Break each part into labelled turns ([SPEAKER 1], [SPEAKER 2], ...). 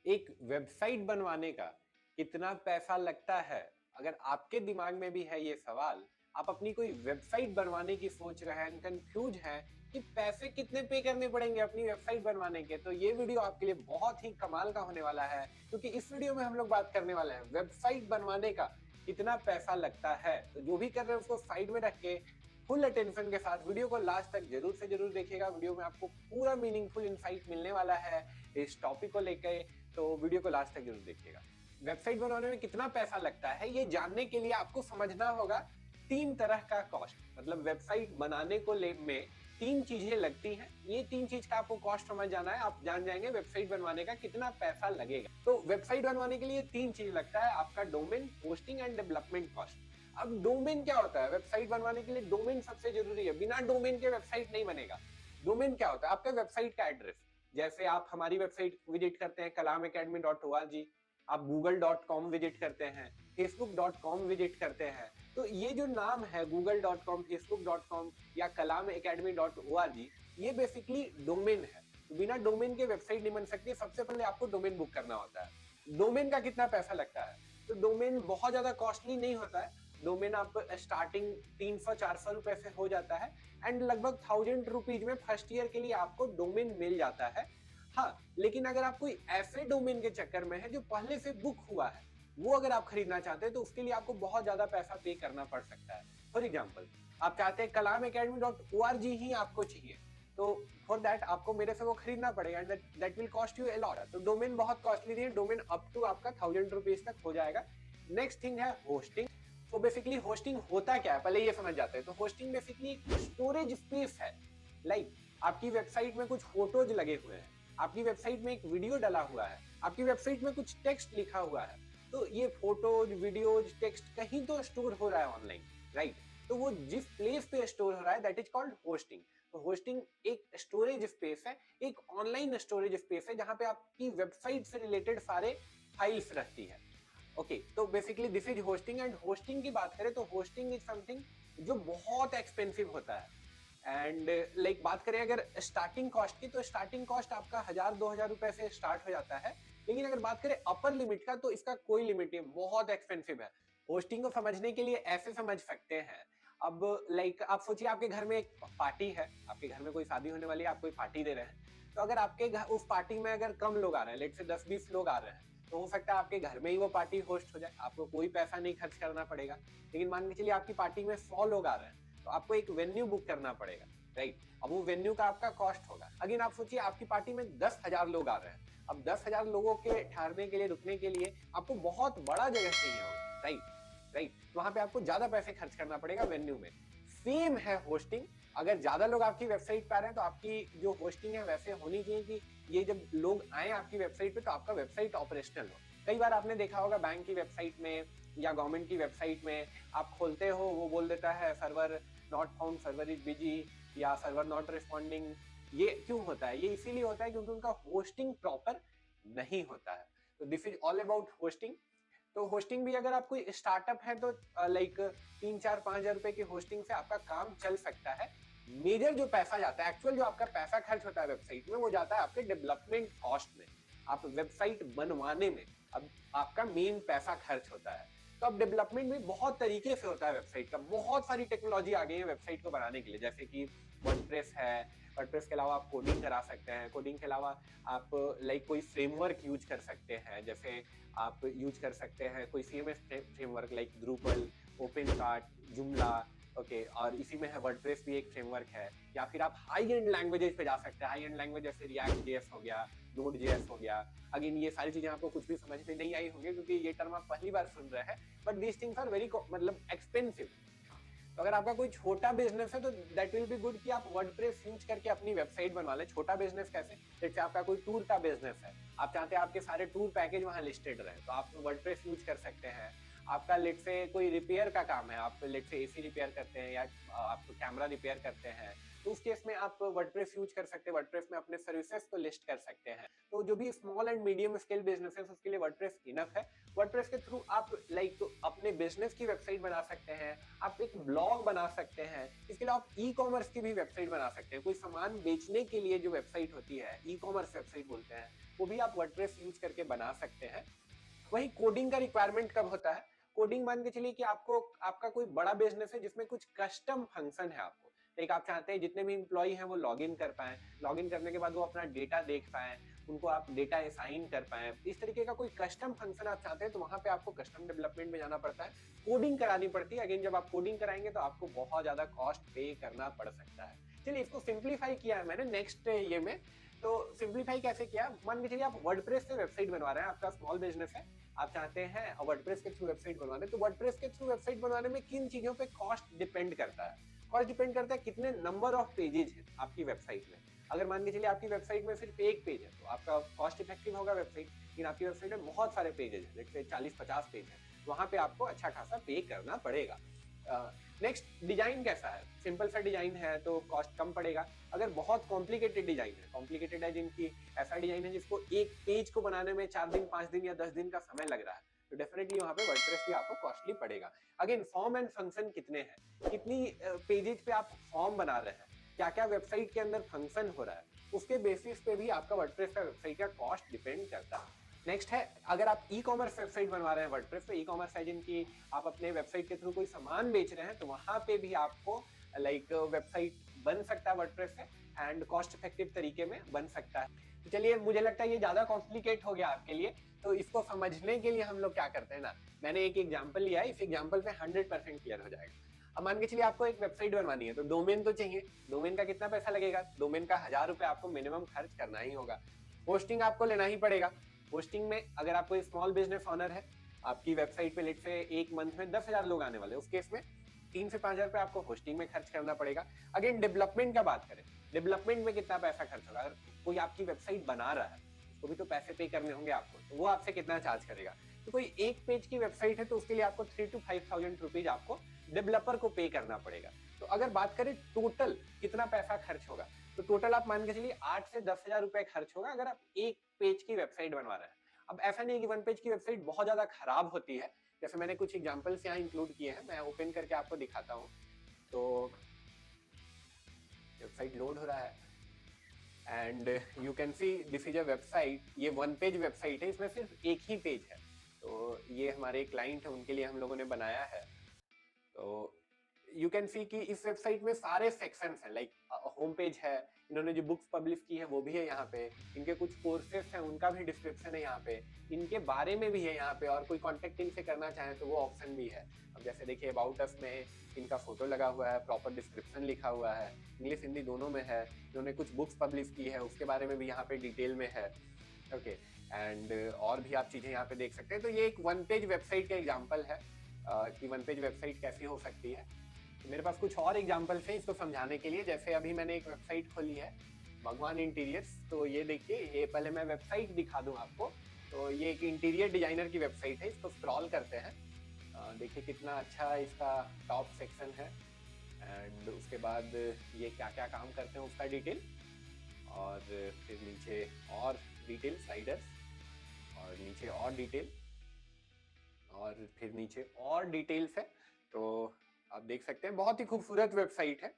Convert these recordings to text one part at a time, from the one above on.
[SPEAKER 1] एक वेबसाइट बनवाने का कितना पैसा लगता है? अगर आपके दिमाग में भी है ये सवाल, आप अपनी कोई वेबसाइट बनवाने की सोच रहे हैं, कंफ्यूज हैं कि पैसे कितने पे करने पड़ेंगे अपनी वेबसाइट बनवाने के, तो ये वीडियो आपके लिए बहुत ही कमाल का होने वाला है, क्योंकि इस वीडियो में हम लोग बात करने वाले हैं वेबसाइट बनवाने का कितना पैसा लगता है। तो जो भी कर रहे हैं उसको साइड में रख के फुल अटेंशन के साथ वीडियो को लास्ट तक जरूर से जरूर देखिएगा। वीडियो में आपको पूरा मीनिंगफुल इनसाइट मिलने वाला है इस टॉपिक को लेकर, तो वीडियो को लास्ट तक जरूर देखिएगा। वेबसाइट बनाने में कितना पैसा लगता है ये जानने के लिए आपको समझना होगा तीन तरह का कॉस्ट। मतलब वेबसाइट बनाने को ले में तीन चीजें लगती हैं, ये तीन चीज का आपको कॉस्ट समझ जाना है, आप जान जाएंगे वेबसाइट बनवाने का कितना पैसा लगेगा। तो वेबसाइट बनवाने के लिए तीन चीज लगता है, आपका domain, hosting and development cost. अब डोमेन क्या होता है? वेबसाइट बनवाने के लिए डोमेन सबसे जरूरी है, बिना डोमेन के वेबसाइट नहीं बनेगा। डोमेन क्या होता है? आपका वेबसाइट का एड्रेस। जैसे आप हमारी वेबसाइट विजिट करते हैं kalamacademy.org, आप google.com विजिट करते हैं, facebook.com विजिट करते हैं, तो ये जो नाम है google.com, facebook.com या kalamacademy.org, ये बेसिकली डोमेन है। तो बिना डोमेन के वेबसाइट नहीं बन सकती, सबसे पहले आपको डोमेन बुक करना होता है। डोमेन का कितना पैसा लगता है? तो डोमेन बहुत ज्यादा कॉस्टली नहीं होता है। डोमेन आप स्टार्टिंग 300-400 रुपए से हो जाता है एंड लगभग 1000 रुपीज में फर्स्ट ईयर के लिए आपको डोमेन मिल जाता है। हाँ, लेकिन अगर आप कोई ऐसे डोमेन के चक्कर में है जो पहले से बुक हुआ है, वो अगर आप खरीदना चाहते हैं तो उसके लिए आपको बहुत ज्यादा पैसा पे करना पड़ सकता है। फॉर एग्जाम्पल, आप चाहते हैं kalamacademy.org ही आपको चाहिए, तो फॉर दैट आपको मेरे से वो खरीदना पड़ेगा and that will cost you a lot. तो डोमेन बहुत कॉस्टली नहीं है, डोमेन अप टू आपका 1000 रुपीज तक हो जाएगा। नेक्स्ट थिंग है होस्टिंग। तो बेसिकली होस्टिंग होता क्या है पहले ये समझ जाते हैं। तो होस्टिंग बेसिकली एक स्टोरेज स्पेस है। लाइक आपकी वेबसाइट में कुछ फोटोज लगे हुए हैं, आपकी वेबसाइट में एक वीडियो डला हुआ है, आपकी वेबसाइट में कुछ टेक्स्ट लिखा हुआ है, तो ये फोटोज, वीडियोज, टेक्स्ट कहीं तो स्टोर हो रहा है ऑनलाइन, राइट? तो वो जिस प्लेस पे स्टोर हो रहा है दैट इज कॉल्ड होस्टिंग। तो होस्टिंग एक स्टोरेज स्पेस है, एक ऑनलाइन स्टोरेज स्पेस है जहां पे आपकी वेबसाइट से रिलेटेड सारे फाइल्स रहती है। ओके, तो basically this is hosting. And hosting की बात करें तो होस्टिंग इज समथिंग जो बहुत एक्सपेंसिव होता है। एंड लाइक बात करें अगर स्टार्टिंग कॉस्ट की, तो स्टार्टिंग कॉस्ट आपका 1000-2000 रुपए से स्टार्ट हो जाता है। लेकिन अगर बात करें अपर लिमिट का, तो इसका कोई लिमिट नहीं, बहुत एक्सपेंसिव है। होस्टिंग को समझने के लिए ऐसे समझ सकते हैं। अब लाइक आप सोचिए आपके घर में एक पार्टी है, आपके घर में कोई शादी होने वाली है, आप कोई पार्टी दे रहे हैं। तो अगर आपके घर उस पार्टी में अगर कम लोग आ रहे हैं, लेट से 10-20 लोग आ रहे हैं, तो हो सकता है आपके घर में ही वो पार्टी होस्ट हो जाए, आपको कोई पैसा नहीं खर्च करना पड़ेगा। लेकिन मान के चलिए आपकी पार्टी में 100 लोग आ रहे हैं, तो आपको एक वेन्यू बुक करना पड़ेगा, राइट? अब वो वेन्यू का आपका कॉस्ट होगा। अगेन आप सोचिए आपकी पार्टी में 10,000 लोग आ रहे हैं। अब 10,000 लोगों के ठहरने के लिए, रुकने के लिए आपको बहुत बड़ा जगह चाहिए होगा, राइट? राइट, वहां पे आपको ज्यादा पैसे खर्च करना पड़ेगा वेन्यू में। सेम है होस्टिंग। अगर ज्यादा लोग आपकी वेबसाइट पे आ रहे हैं तो आपकी जो होस्टिंग है वैसे होनी चाहिए कि ये जब लोग आए आपकी वेबसाइट पे तो आपका वेबसाइट ऑपरेशनल हो। कई बार आपने देखा होगा बैंक की वेबसाइट में या गवर्नमेंट की वेबसाइट में आप खोलते हो, वो बोल देता है server not found, server is busy या सर्वर नॉट रिस्पॉन्डिंग। ये क्यों होता है? ये इसीलिए होता है क्योंकि उनका होस्टिंग प्रॉपर नहीं होता है। तो this is all about hosting. तो होस्टिंग भी अगर आप कोई स्टार्टअप है तो लाइक 3-4-5 हजार रुपए की होस्टिंग से आपका काम चल सकता है। मेजर जो पैसा जाता है, एक्चुअल जो आपका पैसा खर्च होता है वेबसाइट में, वो जाता है आपके डेवलपमेंट कॉस्ट में, आप वेबसाइट बनवाने में। अब आपका मेन पैसा खर्च होता है। तो अब डेवलपमेंट भी बहुत तरीके से होता है वेबसाइट का, बहुत सारी टेक्नोलॉजी आ गई है वेबसाइट को बनाने के लिए, जैसे कि वर्डप्रेस है। वर्डप्रेस के अलावा आप कोडिंग करा सकते हैं, कोडिंग के अलावा आप लाइक कोई फ्रेमवर्क यूज कर सकते हैं, जैसे आप यूज कर सकते हैं कोई सीएमएस फ्रेमवर्क लाइक ड्रूपल, ओपनकार्ट, जुमला। ओके, और इसी में है वर्डप्रेस भी एक फ्रेमवर्क है। या फिर आप हाई एंड लैंग्वेजेस पे जा सकते हैं। हाई एंड लैंग्वेज जैसे रिएक्ट जेएस हो गया, नोड जेएस हो गया। अगेन ये सारी चीजें आपको कुछ भी समझ में नहीं आई होंगी क्योंकि ये टर्म आप पहली बार सुन रहे हैं, but these things are very मतलब एक्सपेंसिव। तो अगर आपका कोई छोटा बिजनेस है तो दैट विल बी गुड कि आप वर्डप्रेस यूज करके अपनी वेबसाइट बनवा लें। छोटा बिजनेस कैसे? जैसे आपका कोई टूर का बिजनेस है, आप चाहते हैं आपके सारे टूर पैकेज वहां लिस्टेड रहे, तो आप वर्डप्रेस यूज कर सकते हैं। आपका लेट से कोई रिपेयर का काम है, आप लेट से एसी रिपेयर करते हैं या आप कैमरा रिपेयर करते हैं, तो उस केस में आप वर्डप्रेस यूज कर सकते हैं। वर्डप्रेस में अपने सर्विसेज को लिस्ट कर सकते हैं। तो जो भी small and medium scale business है उसके लिए वर्डप्रेस इनफ है। वर्डप्रेस के थ्रू आप लाइक अपने बिजनेस की वेबसाइट बना सकते हैं, आप एक ब्लॉग बना सकते हैं। इसके अलावा आप ई कॉमर्स की भी वेबसाइट बना सकते हैं। कोई सामान बेचने के लिए जो वेबसाइट होती है, ई कॉमर्स वेबसाइट बोलते हैं, वो भी आप वर्डप्रेस यूज करके बना सकते हैं। वही कोडिंग का रिक्वायरमेंट कब होता है? कोडिंग मान के चलिए कि आपको आपका कोई बड़ा बिजनेस है जिसमें कुछ कस्टम फंक्शन है आपको, लाइक आप चाहते हैं जितने भी इम्प्लॉई हैं वो लॉग इन कर पाए, लॉग इन करने के बाद वो अपना डेटा देख पाए, उनको आप डेटा असाइन कर पाए, इस तरीके का कोई कस्टम फंक्शन आप चाहते हैं तो वहां पे आपको कस्टम डेवलपमेंट में जाना पड़ता है, कोडिंग करानी पड़ती है। अगेन जब आप कोडिंग कराएंगे तो आपको बहुत ज्यादा कॉस्ट पे करना पड़ सकता है। चलिए इसको सिंप्लीफाई किया है मैंने नेक्स्ट ये में। तो सिंप्लीफाई कैसे किया, मान के चलिए आप वर्डप्रेस से वेबसाइट बनवा रहे हैं, आपका स्मॉल बिजनेस है, आप चाहते हैं वर्डप्रेस के थ्रू वेबसाइट बनवाने, तो वर्डप्रेस के थ्रू वेबसाइट बनवाने में किन चीजों पे कॉस्ट डिपेंड करता है? कॉस्ट डिपेंड करता है कितने नंबर ऑफ पेजेस हैं आपकी वेबसाइट में। अगर मान के चलिए आपकी वेबसाइट में सिर्फ एक पेज है तो आपका कॉस्ट इफेक्टिव होगा वेबसाइट, लेकिन आपकी वेबसाइट में बहुत सारे पेजेस हैं, जैसे 40-50 पेज है, वहां पे आपको अच्छा खासा पे करना पड़ेगा। नेक्स्ट, डिजाइन कैसा है? सिंपल सा डिजाइन है तो कॉस्ट कम पड़ेगा। अगर बहुत कॉम्प्लिकेटेड डिजाइन है, कॉम्प्लिकेटेड है जिनकी ऐसा डिजाइन है जिसको एक पेज को बनाने में 4 दिन 5 दिन या 10 दिन का समय लग रहा है, तो डेफिनेटली वहां पे वर्डप्रेस भी आपको कॉस्टली पड़ेगा। अगेन फॉर्म एंड फंक्शन कितने हैं, कितनी पेजेस पे आप फॉर्म बना रहे हैं, क्या क्या वेबसाइट के अंदर फंक्शन हो रहा है, उसके बेसिस पे भी आपका वर्डप्रेस का वेबसाइट का कॉस्ट डिपेंड करता है। नेक्स्ट है, अगर आप ई कॉमर्स वेबसाइट बनवा रहे हैं वर्डप्रेस पे, ई कॉमर्स है जिनकी आप अपने वेबसाइट के थ्रू कोई सामान बेच रहे हैं, तो वहां पे भी आपको लाइक वेबसाइट बन सकता है वर्डप्रेस से एंड कॉस्ट इफेक्टिव तरीके में बन सकता है। तो चलिए, मुझे लगता है ये ज्यादा कॉम्प्लिकेट हो गया आपके लिए, तो इसको समझने के लिए हम लोग क्या करते हैं ना, मैंने एक एग्जाम्पल लिया है, इस एग्जाम्पल पे 100% क्लियर हो जाएगा। अब मान के चलिए आपको एक वेबसाइट बनवानी है, तो डोमेन तो चाहिए। डोमेन का कितना पैसा लगेगा? डोमेन का 1000 रुपए आपको मिनिमम खर्च करना ही होगा। होस्टिंग आपको लेना ही पड़ेगा। होस्टिंग में अगर आप कोई स्मॉल बिजनेस ओनर है, आपकी वेबसाइट पे लेट से एक मंथ में 10,000 लोग आने वाले, उस केस में 3 से 5,000 रुपए आपको होस्टिंग में खर्च करना पड़ेगा। अगेन डेवलपमेंट का बात करें, डेवलपमेंट में कितना पैसा खर्च होगा? अगर कोई आपकी वेबसाइट बना रहा है, उसको भी तो पैसे पे करने होंगे आपको, तो वो आपसे कितना चार्ज करेगा? तो कोई एक पेज की वेबसाइट है तो उसके लिए आपको 3 to 5,000 रुपीज आपको डेवलपर को पे करना पड़ेगा। तो अगर बात करें टोटल कितना पैसा खर्च होगा, तो टोटल आप मान के चलिए 8 से 10,000 रुपए खर्च होगा अगर आप एक पेज की वेबसाइट बनवा रहे हैं। अब ऐसा नहीं है कि वन पेज की वेबसाइट बहुत ज्यादा खराब होती है, जैसे मैंने कुछ एग्जांपल्स यहाँ इंक्लूड किए हैं, मैं ओपन करके आपको दिखाता हूँ। तो वेबसाइट लोड हो रहा है and you can see this is a website. ये वन पेज वेबसाइट है, इसमें सिर्फ एक ही पेज है। तो ये हमारे क्लाइंट है, उनके लिए हम लोगों ने बनाया है। तो यू कैन सी कि इस वेबसाइट में सारे सेक्शंस हैं, लाइक होम पेज है, इन्होंने जो बुक्स पब्लिश की है वो भी है यहाँ पे, इनके कुछ कोर्सेस हैं उनका भी डिस्क्रिप्शन है यहाँ पे, इनके बारे में भी है यहाँ पे, और कोई कॉन्टेक्ट इनसे करना चाहे तो वो ऑप्शन भी है। अब जैसे देखिए अबाउट अस में इनका फोटो लगा हुआ है, प्रॉपर डिस्क्रिप्शन लिखा हुआ है, इंग्लिश हिंदी दोनों में है, इन्होंने कुछ बुक्स पब्लिश की है उसके बारे में भी यहाँ पे डिटेल में है। ओके, एंड और भी आप चीजें यहाँ पे देख सकते हैं। तो ये एक वन पेज वेबसाइट का एग्जाम्पल है कि वन पेज वेबसाइट कैसी हो सकती है। मेरे पास कुछ और एग्जांपल्स हैं इसको समझाने के लिए। जैसे अभी मैंने एक वेबसाइट खोली है, भगवान इंटीरियर्स। तो ये देखिए, ये पहले मैं वेबसाइट दिखा दूं आपको। तो ये एक इंटीरियर डिजाइनर की वेबसाइट है, इसको स्क्रॉल करते हैं। देखिए कितना अच्छा इसका टॉप सेक्शन है, एंड उसके बाद ये क्या क्या काम करते हैं उसका डिटेल, और फिर नीचे और डिटेल स्लाइडर्स, और नीचे और डिटेल, और फिर नीचे और डिटेल्स है। तो आप देख सकते हैं बहुत ही खूबसूरत वेबसाइट है।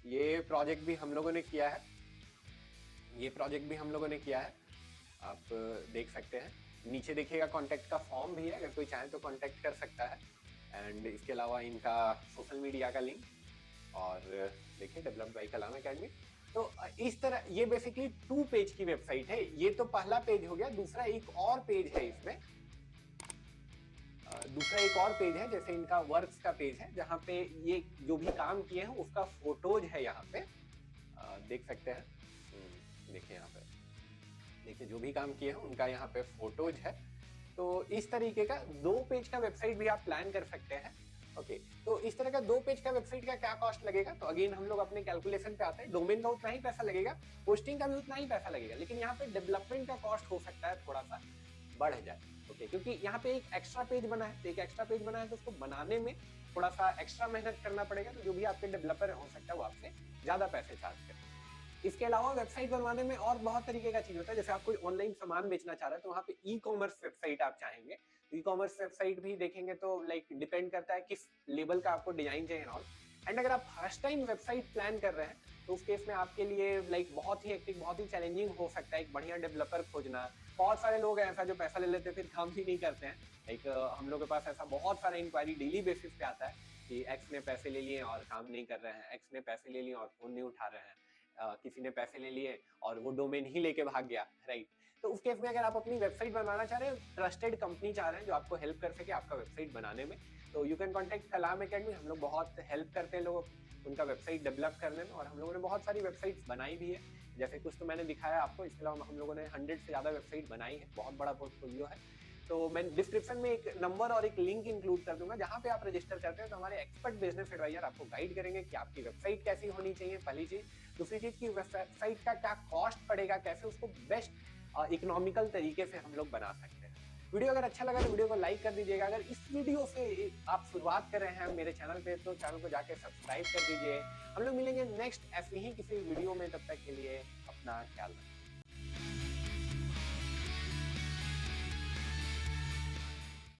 [SPEAKER 1] ये प्रोजेक्ट भी हम लोगों ने किया है, ये प्रोजेक्ट भी हम लोगों ने किया है, आप देख सकते हैं। नीचे देखिएगा कॉन्टेक्ट का फॉर्म भी है, अगर कोई चाहे तो कॉन्टेक्ट कर सकता है। एंड इसके अलावा इनका सोशल मीडिया का लिंक, और देखिए डेवलप्ड बाय कलाम एकेडमी। तो इस तरह ये बेसिकली 2 पेज की वेबसाइट है। ये तो पहला पेज हो गया। दूसरा एक और पेज है इसमें, दूसरा एक और पेज है, जैसे इनका वर्क्स का पेज है, जहाँ पे ये जो भी काम किए हैं उसका फोटोज है यहाँ पे, देख सकते हैं। देखिए यहाँ पे, देखिए जो भी काम किए हैं उनका यहाँ पे फोटोज है। तो इस तरीके का 2 पेज का वेबसाइट भी आप प्लान कर सकते हैं। ओके, तो इस तरह का 2 पेज का वेबसाइट का क्या कॉस्ट लगेगा? तो अगेन हम लोग अपने कैलकुलेशन पे आते हैं। डोमेन का उतना ही पैसा लगेगा, होस्टिंग का भी उतना ही पैसा लगेगा, लेकिन यहाँ पे डेवलपमेंट का कॉस्ट हो सकता है थोड़ा सा बढ़ जाए। ओके, क्योंकि यहाँ पे एक एक्स्ट्रा पेज बना है, तो एक एक्स्ट्रा पेज बना है तो उसको बनाने में थोड़ा सा एक्स्ट्रा मेहनत करना पड़ेगा। तो जो भी आपके डेवलपर हो सकता है वो आपसे ज्यादा पैसे चार्ज करें। इसके अलावा वेबसाइट बनवाने में और बहुत तरीके का चीज होता है। जैसे आप कोई ऑनलाइन सामान बेचना चाह रहे हैं तो वहाँ पे ई कॉमर्स वेबसाइट आप चाहेंगे, तो ई कॉमर्स वेबसाइट भी देखेंगे तो लाइक डिपेंड करता है किस लेवल का आपको डिजाइन चाहिए और। एंड अगर आप फर्स्ट टाइम वेबसाइट प्लान कर रहे हैं तो उस केस में आपके लिए लाइक बहुत ही हेक्टिक, बहुत ही चैलेंजिंग हो सकता है एक बढ़िया डेवलपर खोजना। बहुत सारे लोग हैं ऐसा जो पैसा ले लेते हैं फिर काम ही नहीं करते हैं। लाइक हम लोग के पास ऐसा बहुत सारा इंक्वायरी डेली बेसिस पे आता है कि एक्स ने पैसे ले लिए और काम नहीं कर रहे हैं, एक्स ने पैसे ले लिए और फोन नहीं उठा रहे हैं, किसी ने पैसे ले लिए और वो डोमेन ही लेके भाग गया, राइट। तो उस केस में अगर आप अपनी वेबसाइट बनवाना चाह रहे हैं, ट्रस्टेड कंपनी चाह रहे हैं जो आपको हेल्प कर सके आपका वेबसाइट बनाने में, तो you can contact Kalam academy. हम लोग बहुत हेल्प करते हैं लोगों उनका वेबसाइट डेवलप करने में, और हम लोगों ने बहुत सारी वेबसाइट्स बनाई भी है। जैसे कुछ तो मैंने दिखाया आपको, इसके अलावा हम लोगों ने 100 से ज़्यादा वेबसाइट बनाई है, बहुत बड़ा पोर्टफोलियो है। तो मैं डिस्क्रिप्शन में एक नंबर और एक लिंक इंक्लूड कर दूंगा, जहाँ पे आप रजिस्टर करते हैं तो हमारे एक्सपर्ट बिजनेस एडवाइजर आपको गाइड करेंगे कि आपकी वेबसाइट कैसी होनी चाहिए, पहली चीज। दूसरी चीज की वेबसाइट का क्या कॉस्ट पड़ेगा, कैसे उसको बेस्ट इकोनॉमिकल तरीके से हम लोग बना सकते हैं। वीडियो अगर अच्छा लगा तो वीडियो को लाइक कर दीजिएगा। अगर इस वीडियो से आप शुरुआत कर रहे हैं मेरे चैनल पे तो चैनल को जाके सब्सक्राइब कर दीजिए। हम लोग मिलेंगे नेक्स्ट ऐसे ही किसी वीडियो में, तब तक के लिए अपना ख्याल रखिए।